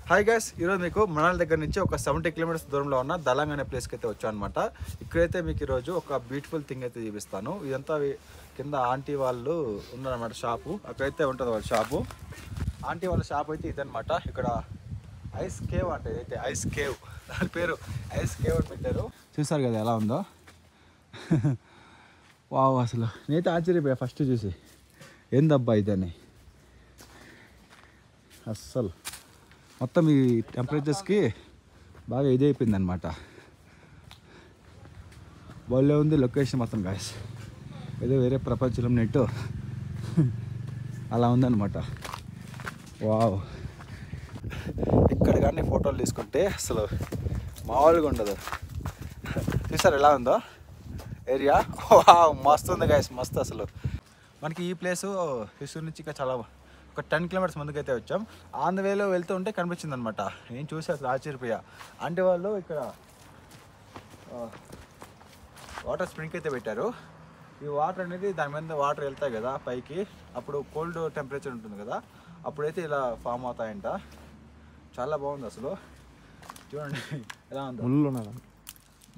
Hi guys, ఈరోజు మీకు మనాలి దగ్గర నుంచి ఒక 70 కిలోమీటర్స్ దూరంలో ఉన్న దలాంగ్ అనే ప్లేస్కి అయితే వచ్చాను అనమాట. ఇక్కడైతే మీకు ఈరోజు ఒక బ్యూటిఫుల్ థింగ్ అయితే చూపిస్తాను. ఇదంతా కింద ఆంటీ వాళ్ళు ఉన్నారన్నమాట, షాపు. అక్కడైతే ఉంటుంది వాళ్ళ షాపు. ఆంటీ వాళ్ళ షాప్ అయితే ఇదనమాట. ఇక్కడ ఐస్ కేవ్ అంటే ఇదైతే ఐస్ కేవ్, దాని పేరు ఐస్ కేవ్ అని పెట్టారు. చూసారు కదా ఎలా ఉందో. వావ్, అసలు నేనైతే ఆశ్చర్యపోయా ఫస్ట్ చూసి, ఏందబ్బా ఇదని. అస్సలు మొత్తం ఈ టెంపరేచర్స్కి బాగా ఇది అయిపోయింది అనమాట. వాళ్ళే ఉంది లొకేషన్ మొత్తం గాయస్, ఏదో వేరే ప్రపంచంలో నెట్టు అలా ఉందన్నమాట. వావ్, ఇక్కడ కానీ ఫోటోలు తీసుకుంటే అసలు మామూలుగా ఉండదు. చూసారు ఎలా ఉందో ఏరియా. వావ్, మస్తు ఉంది గాయస్, మస్తు. అసలు మనకి ఈ ప్లేసు హిస్టరీ నుంచి ఇంకా చాలా ఒక 10 కిలోమీటర్స్ ముందుకైతే వచ్చాం. ఆన్ ద వేలో వెళ్తూ ఉంటే కనిపించింది అనమాట. నేను చూసి అసలు ఆశ్చర్యపోయా. అంటే వాళ్ళు ఇక్కడ వాటర్ స్ప్రింక్ అయితే పెట్టారు. ఈ వాటర్ అనేది దాని మీద వాటర్ వెళ్తాయి కదా పైకి, అప్పుడు కోల్డ్ టెంపరేచర్ ఉంటుంది కదా, అప్పుడైతే ఇలా ఫామ్ అవుతాయంట. చాలా బాగుంది అసలు. చూడండి ఎలా ఉంది.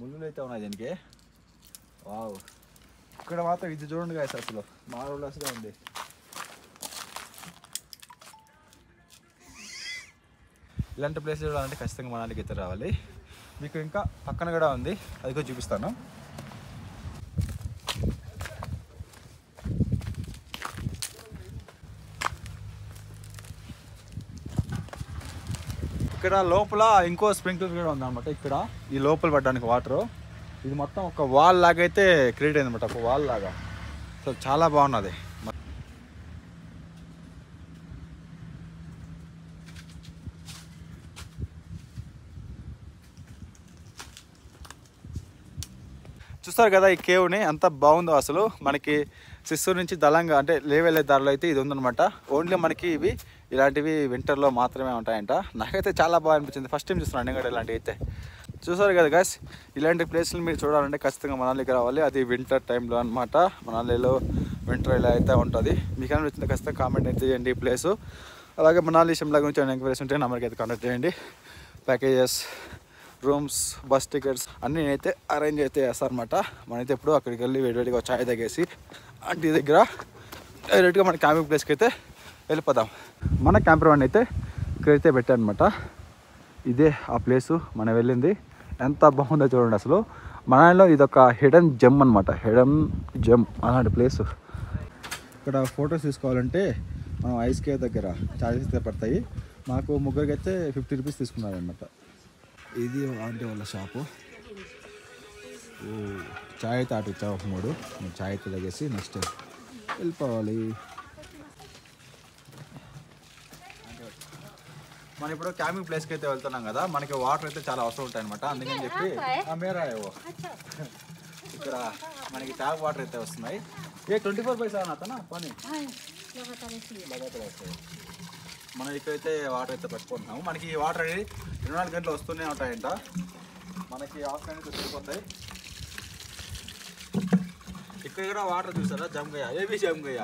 ముళ్ళు అయితే ఉన్నాయి దీనికి. వావ్, ఇక్కడ మాత్రం ఇది చూడండి గాయస్, అసలు మార్వెలస్గా ఉంది. ఇలాంటి ప్లేస్ చూడాలంటే ఖచ్చితంగా మనాలికి అయితే రావాలి. మీకు ఇంకా పక్కన కూడా ఉంది, అది కూడా చూపిస్తాను. ఇక్కడ లోపల ఇంకో స్ప్రింక్లర్ కూడా ఉందన్నమాట. ఇక్కడ ఈ లోపల పడడానికి వాటరు, ఇది మొత్తం ఒక వాల్ లాగా అయితే క్రియేట్ అయింది అనమాట, ఒక వాల్ లాగా. సో చాలా బాగున్నది. చూస్తారు కదా ఈ కేవ్ని, ఎంత బాగుందో అసలు. మనకి సిస్సూర్ నుంచి దలాంగ్ అంటే లేవెళ్ళే దారిలో అయితే ఇది ఉందన్నమాట. ఓన్లీ మనకి ఇవి ఇలాంటివి వింటర్లో మాత్రమే ఉంటాయంట. నాకైతే చాలా బాగా అనిపించింది, ఫస్ట్ టైం చూస్తున్నాను నేను కూడా ఇలాంటివి అయితే. చూసారు కదా గాయస్, ఇలాంటి ప్లేస్లు మీరు చూడాలంటే ఖచ్చితంగా మనాలికి రావాలి. అది వింటర్ టైంలో అనమాట. మనాలిలో వింటర్ ఇలా అయితే ఉంటుంది. మీకు అనిపించింది ఖచ్చితంగా కామెంట్ అయితే చేయండి ఈ ప్లేసు. అలాగే మనాలి షిమ్లా గురించి ఏమైనా ఎంక్వైరీస్ ఉంటే నెంబర్కి అయితే కాంటాక్ట్ చేయండి. ప్యాకేజెస్, రూమ్స్, బస్ టికెట్స్ అన్నీ నేనైతే అరేంజ్ అయితే చేస్తారనమాట. మనైతే ఎప్పుడు అక్కడికి వెళ్ళి వేడివేడిగా చాయ్ తాగేసి ఆంటీ దగ్గర డైరెక్ట్గా మన క్యాంపింగ్ ప్లేస్కి అయితే వెళ్ళిపోదాం. మన క్యాంపర్ వన్ అయితే ఇక్కడైతే పెట్టారనమాట. ఇదే ఆ ప్లేసు మనం వెళ్ళింది. ఎంత బాగుందో చూడండి అసలు. మనలో ఇదొక హిడెన్ జెమ్ అనమాట, హిడెన్ జెమ్ అలాంటి ప్లేసు. ఇక్కడ ఫొటోస్ తీసుకోవాలంటే మనం ఐస్ కేవ్ దగ్గర ఛార్జెస్ అయితే పడతాయి. మాకు ముగ్గురికి అయితే 50 రూపీస్ తీసుకున్నారనమాట. ఇది ఆంటీ వాళ్ళ షాపు. చాయ్ అయితే అటు ఇచ్చా ఒక 3. చాయ్ అయితే తాగేసి నెక్స్ట్ వెళ్ళిపోవాలి. మనం ఇప్పుడు క్యాంపింగ్ ప్లేస్కి అయితే వెళ్తున్నాం కదా, మనకి వాటర్ అయితే చాలా అవసరం ఉంటాయి అనమాట. అందుకని చెప్పి మేరాయో ఇక్కడ మనకి ట్యాప్ వాటర్ అయితే వస్తున్నాయి. 24/7 అతనా పని మనం ఇక్కడైతే వాటర్ అయితే పెట్టుకుంటున్నాము. మనకి ఈ వాటర్ అనేది 24 గంటలు వస్తూనే ఉంటాయంట. మనకి ఆఫ్ అయితే సరిపోతాయి. ఇక్కడ కూడా వాటర్ చూసారా, జమ్ గయా, ఏ भी जम गया।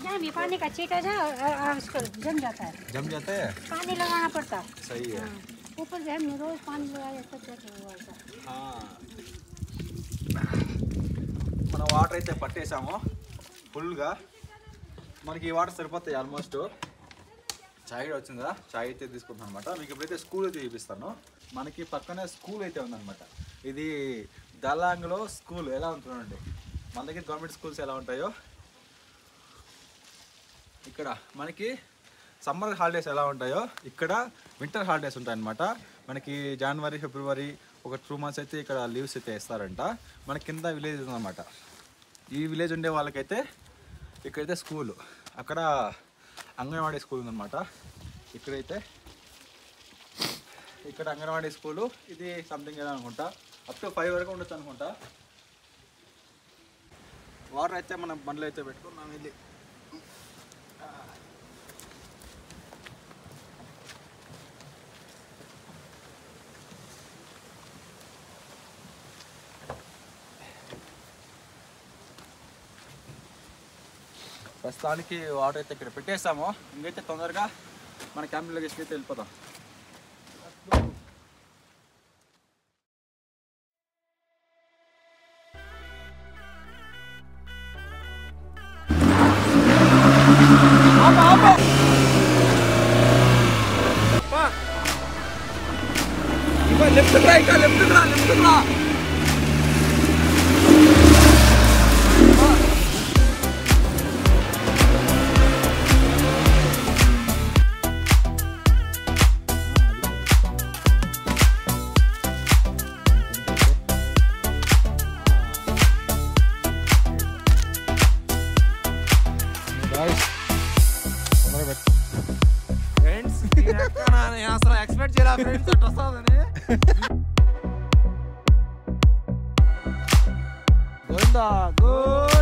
यहाँ भी पानी का छींटा जा उसको जम जाता है। जम जाता है, पानी लगाना पड़ता है। सही है। ऊपर से हम रोज पानी लगाया तब जाके हुआ था। మన వాటర్ అయితే పట్టేసాము ఫుల్గా. మనకి ఈ వాటర్ సరిపోతాయి ఆల్మోస్ట్. చాయ్ కూడా వచ్చిందా, చాయ్ అయితే తీసుకుంటాను అనమాట. మీకు ఇప్పుడైతే స్కూల్ అయితే చూపిస్తాను. మనకి పక్కనే స్కూల్ అయితే ఉందన్నమాట. ఇది దలాంగ్లో స్కూల్ ఎలా ఉంటుందండి, మన దగ్గర గవర్నమెంట్ స్కూల్స్ ఎలా ఉంటాయో ఇక్కడ మనకి సమ్మర్ హాలిడేస్ ఎలా ఉంటాయో ఇక్కడ వింటర్ హాలిడేస్ ఉంటాయన్నమాట. మనకి జనవరి, ఫిబ్రవరి ఒక 2 months అయితే ఇక్కడ లీవ్స్ అయితే ఇస్తారంట. మన కింద విలేజ్ ఉందన్నమాట. ఈ విలేజ్ ఉండే వాళ్ళకైతే ఇక్కడైతే స్కూలు, అక్కడ అంగన్వాడీ స్కూల్ ఉందన్నమాట. ఇక్కడైతే ఇక్కడ అంగన్వాడీ స్కూలు, ఇది సంథింగ్ ఏదో అనుకుంటా, అప్ టు 5 వరకు ఉండొచ్చు అనుకుంటా. వాటర్ అయితే మనం బండ్లు అయితే పెట్టుకున్నాం వెళ్ళి. ప్రస్తుతానికి వాటర్ అయితే ఇక్కడ పెట్టేసాము. ఇంకైతే తొందరగా మన క్యాంప్ లొకేషన్ అయితే వెళ్ళిపోదాం. ఫ్రెండ్స్ అసలు ఎక్స్పెక్ట్ చేయరా ఫ్రెండ్స్ అట్లా వస్తుందని. గోవిందా గోవిందా.